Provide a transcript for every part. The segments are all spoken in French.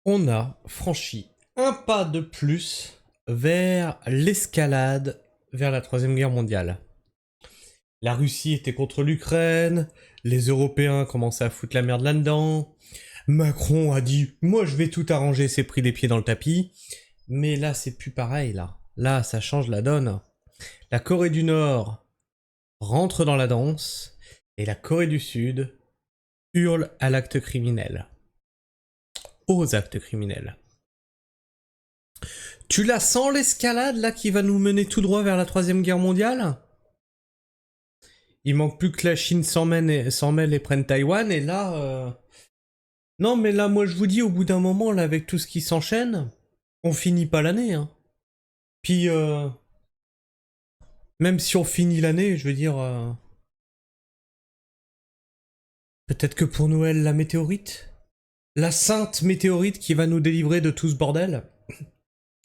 On a franchi un pas de plus vers l'escalade vers la Troisième Guerre mondiale. La Russie était contre l'Ukraine, les Européens commençaient à foutre la merde là-dedans, Macron a dit « moi je vais tout arranger », s'est pris les pieds dans le tapis, mais là c'est plus pareil là. Là ça change la donne. La Corée du Nord rentre dans la danse, et la Corée du Sud hurle à l'acte criminel. Aux actes criminels. Tu la sens l'escalade là qui va nous mener tout droit vers la Troisième Guerre mondiale? Il manque plus que la Chine s'en mêle et prenne Taïwan, et là... Non mais là moi je vous dis, au bout d'un moment, là avec tout ce qui s'enchaîne, on finit pas l'année. Hein. Puis même si on finit l'année, je veux dire... Peut-être que pour Noël, la météorite? La sainte météorite qui va nous délivrer de tout ce bordel?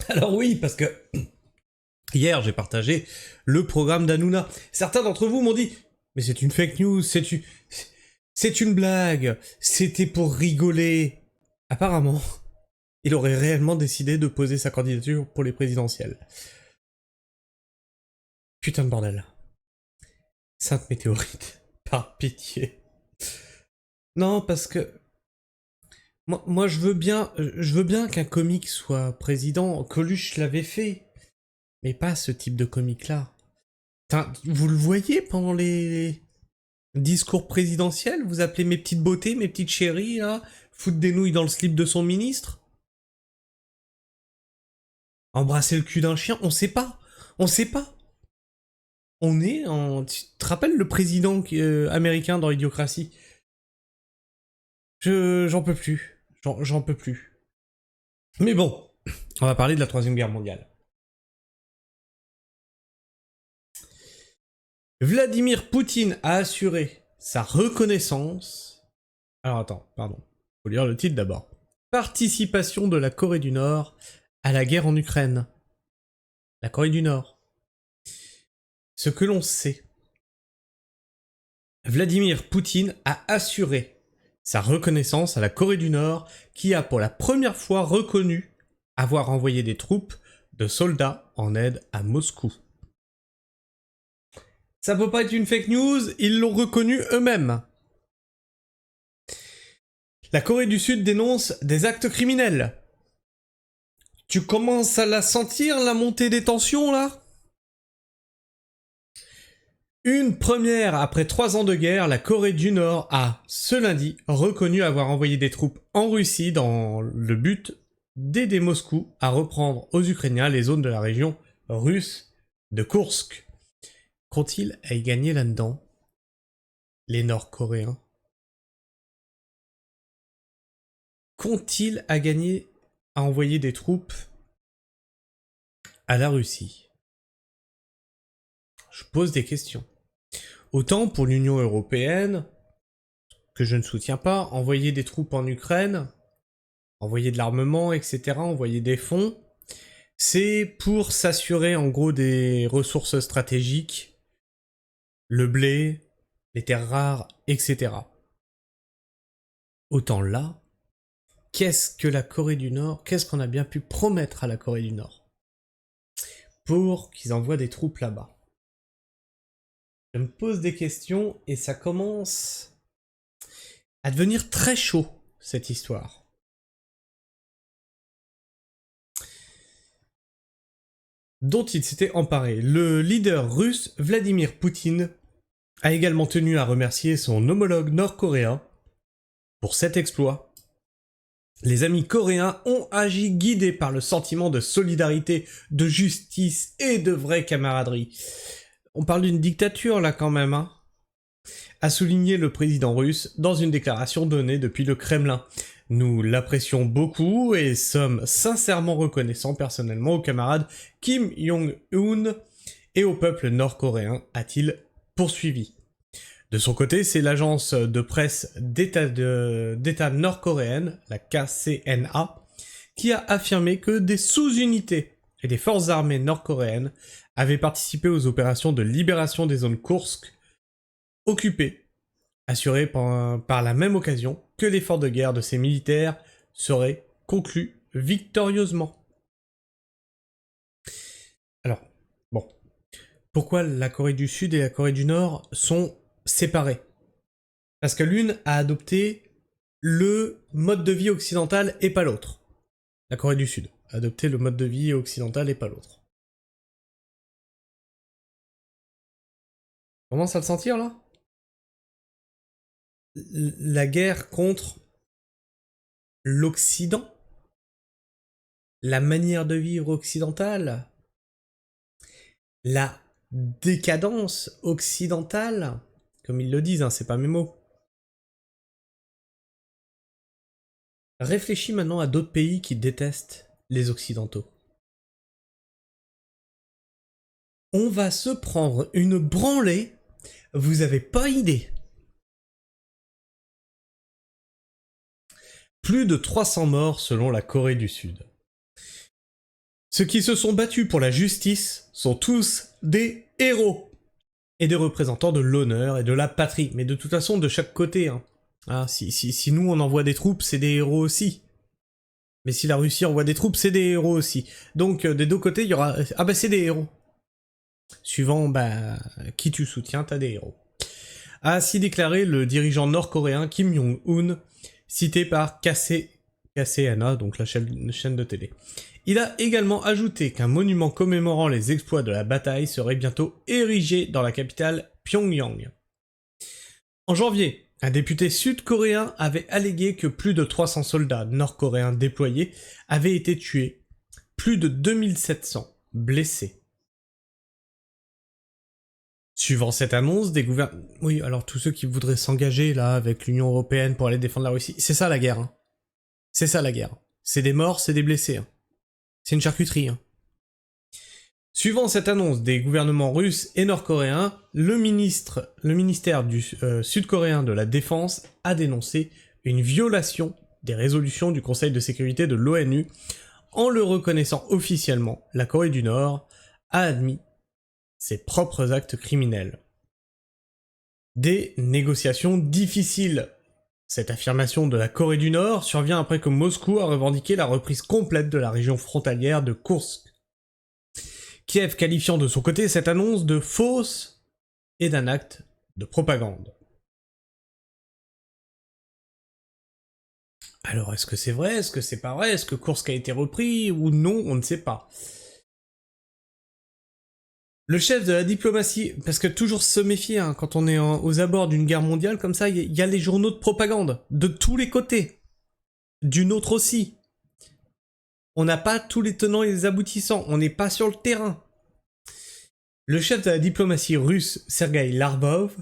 Alors oui, parce que... Hier, j'ai partagé le programme d'Hanouna. Certains d'entre vous m'ont dit « Mais c'est une fake news, c'est une blague, c'était pour rigoler. » Apparemment, il aurait réellement décidé de poser sa candidature pour les présidentielles. Putain de bordel. Sainte météorite, par pitié. Non, parce que... Moi je veux bien qu'un comique soit président. Coluche l'avait fait. Mais pas ce type de comique-là. Vous le voyez pendant les discours présidentiels? Vous appelez mes petites beautés, mes petites chéries, là, foutre des nouilles dans le slip de son ministre? Embrasser le cul d'un chien? On sait pas. On sait pas. On est en... Tu te rappelles le président américain dans Idiocratie? J'en peux plus. J'en peux plus. Mais bon, on va parler de la Troisième Guerre mondiale. Vladimir Poutine a assuré sa reconnaissance... Alors attends, pardon. Faut lire le titre d'abord. Participation de la Corée du Nord à la guerre en Ukraine. La Corée du Nord. Ce que l'on sait. Vladimir Poutine a assuré sa reconnaissance à la Corée du Nord, qui a pour la première fois reconnu avoir envoyé des troupes de soldats en aide à Moscou. Ça peut pas être une fake news, ils l'ont reconnu eux-mêmes. La Corée du Sud dénonce des actes criminels. Tu commences à la sentir, la montée des tensions, là? Une première après 3 ans de guerre, la Corée du Nord a, ce lundi, reconnu avoir envoyé des troupes en Russie dans le but d'aider Moscou à reprendre aux Ukrainiens les zones de la région russe de Koursk. Qu'ont-ils à y gagner là-dedans, les Nord-Coréens? Qu'ont-ils à gagner à envoyer des troupes à la Russie? Je pose des questions. Autant pour l'Union européenne, que je ne soutiens pas, envoyer des troupes en Ukraine, envoyer de l'armement, etc., envoyer des fonds, c'est pour s'assurer en gros des ressources stratégiques, le blé, les terres rares, etc. Autant là, qu'est-ce que la Corée du Nord, qu'est-ce qu'on a bien pu promettre à la Corée du Nord pour qu'ils envoient des troupes là-bas? Je me pose des questions et ça commence à devenir très chaud, cette histoire. Dont il s'était emparé. Le leader russe Vladimir Poutine a également tenu à remercier son homologue nord-coréen pour cet exploit. Les amis coréens ont agi guidés par le sentiment de solidarité, de justice et de vraie camaraderie. On parle d'une dictature là quand même, hein, a souligné le président russe dans une déclaration donnée depuis le Kremlin. Nous l'apprécions beaucoup et sommes sincèrement reconnaissants personnellement aux camarades Kim Jong-un et au peuple nord-coréen, a-t-il poursuivi. De son côté, c'est l'agence de presse d'État nord-coréenne, la KCNA, qui a affirmé que des sous-unités et des forces armées nord-coréennes avaient participé aux opérations de libération des zones Koursk occupées, assurées par la même occasion que l'effort de guerre de ces militaires serait conclu victorieusement. Alors, bon. Pourquoi la Corée du Sud et la Corée du Nord sont séparées? Parce que l'une a adopté le mode de vie occidental et pas l'autre. La Corée du Sud a adopté le mode de vie occidental et pas l'autre. Commence à le sentir là? La guerre contre l'Occident? La manière de vivre occidentale? La décadence occidentale? Comme ils le disent, hein, c'est pas mes mots. Réfléchis maintenant à d'autres pays qui détestent les Occidentaux. On va se prendre une branlée, vous avez pas idée. Plus de 300 morts selon la Corée du Sud. Ceux qui se sont battus pour la justice sont tous des héros et des représentants de l'honneur et de la patrie, mais de toute façon de chaque côté. Hein. Ah, si nous on envoie des troupes, c'est des héros aussi. Mais si la Russie envoie des troupes, c'est des héros aussi. Donc des deux côtés, il y aura... Ah bah c'est des héros. Suivant qui tu soutiens, t'as des héros. A ainsi déclaré le dirigeant nord-coréen Kim Jong-un, cité par KCNA, donc la chaîne de télé. Il a également ajouté qu'un monument commémorant les exploits de la bataille serait bientôt érigé dans la capitale Pyongyang. En janvier, un député sud-coréen avait allégué que plus de 300 soldats nord-coréens déployés avaient été tués, plus de 2700 blessés. Suivant cette annonce, des gouvernements... Oui, alors tous ceux qui voudraient s'engager là avec l'Union Européenne pour aller défendre la Russie, c'est ça la guerre. Hein. C'est ça la guerre. C'est des morts, c'est des blessés. Hein. C'est une charcuterie. Hein. Suivant cette annonce des gouvernements russes et nord-coréens, le ministère du sud-coréen de la Défense a dénoncé une violation des résolutions du Conseil de sécurité de l'ONU. En le reconnaissant officiellement, la Corée du Nord a admis ses propres actes criminels. Des négociations difficiles. Cette affirmation de la Corée du Nord survient après que Moscou a revendiqué la reprise complète de la région frontalière de Koursk. Kiev qualifiant de son côté cette annonce de fausse et d'un acte de propagande. Alors est-ce que c'est vrai? Est-ce que c'est pas vrai? Est-ce que Koursk a été repris ou non? On ne sait pas. Le chef de la diplomatie, parce que toujours se méfier, hein, quand on est aux abords d'une guerre mondiale comme ça, il y a les journaux de propagande, de tous les côtés. D'une autre aussi. On n'a pas tous les tenants et les aboutissants, on n'est pas sur le terrain. Le chef de la diplomatie russe, Sergueï Lavrov,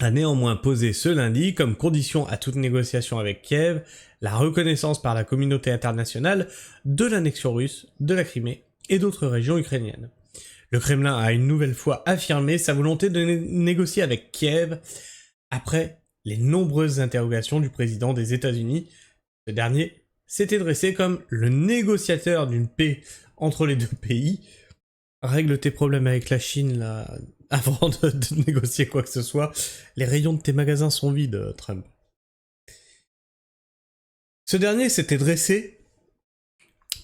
a néanmoins posé ce lundi comme condition à toute négociation avec Kiev la reconnaissance par la communauté internationale de l'annexion russe de la Crimée et d'autres régions ukrainiennes. Le Kremlin a une nouvelle fois affirmé sa volonté de négocier avec Kiev après les nombreuses interrogations du président des États-Unis. Ce dernier s'était dressé comme le négociateur d'une paix entre les deux pays. Règle tes problèmes avec la Chine là, avant de négocier quoi que ce soit. Les rayons de tes magasins sont vides, Trump. Ce dernier s'était dressé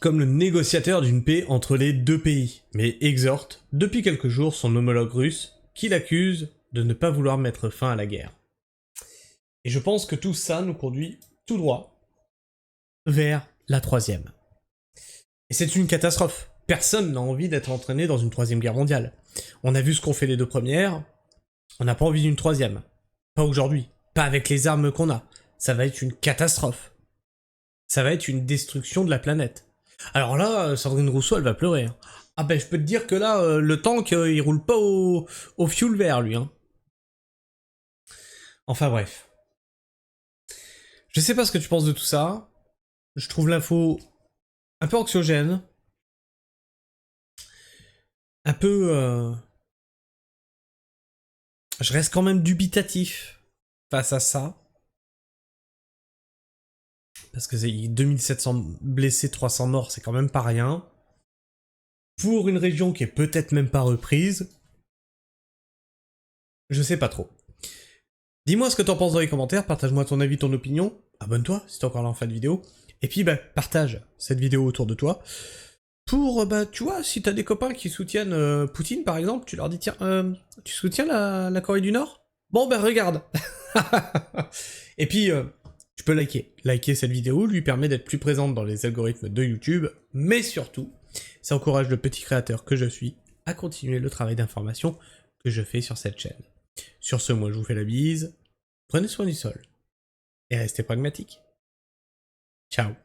comme le négociateur d'une paix entre les deux pays, mais exhorte depuis quelques jours son homologue russe, qui l'accuse de ne pas vouloir mettre fin à la guerre. Et je pense que tout ça nous conduit tout droit vers la troisième. Et c'est une catastrophe. Personne n'a envie d'être entraîné dans une troisième guerre mondiale. On a vu ce qu'ont fait les deux premières, on n'a pas envie d'une troisième. Pas aujourd'hui, pas avec les armes qu'on a. Ça va être une catastrophe. Ça va être une destruction de la planète. Alors là, Sandrine Rousseau, elle va pleurer. Hein. Ah ben, je peux te dire que là, le tank, il roule pas au fioul vert, lui. Hein. Enfin bref. Je sais pas ce que tu penses de tout ça. Je trouve l'info un peu anxiogène. Un peu... Je reste quand même dubitatif face à ça. Parce que c'est 2700 blessés, 300 morts, c'est quand même pas rien. Pour une région qui est peut-être même pas reprise. Je sais pas trop. Dis-moi ce que t'en penses dans les commentaires, partage-moi ton avis, ton opinion. Abonne-toi si t'es encore là en fin de vidéo. Et puis, bah, partage cette vidéo autour de toi. Pour, bah, tu vois, si t'as des copains qui soutiennent Poutine, par exemple, tu leur dis, tiens, tu soutiens la Corée du Nord? Bon, ben, regarde. Et puis, tu peux liker. Liker cette vidéo lui permet d'être plus présente dans les algorithmes de YouTube, mais surtout, ça encourage le petit créateur que je suis à continuer le travail d'information que je fais sur cette chaîne. Sur ce, moi, je vous fais la bise. Prenez soin du sol. Et restez pragmatiques. Ciao.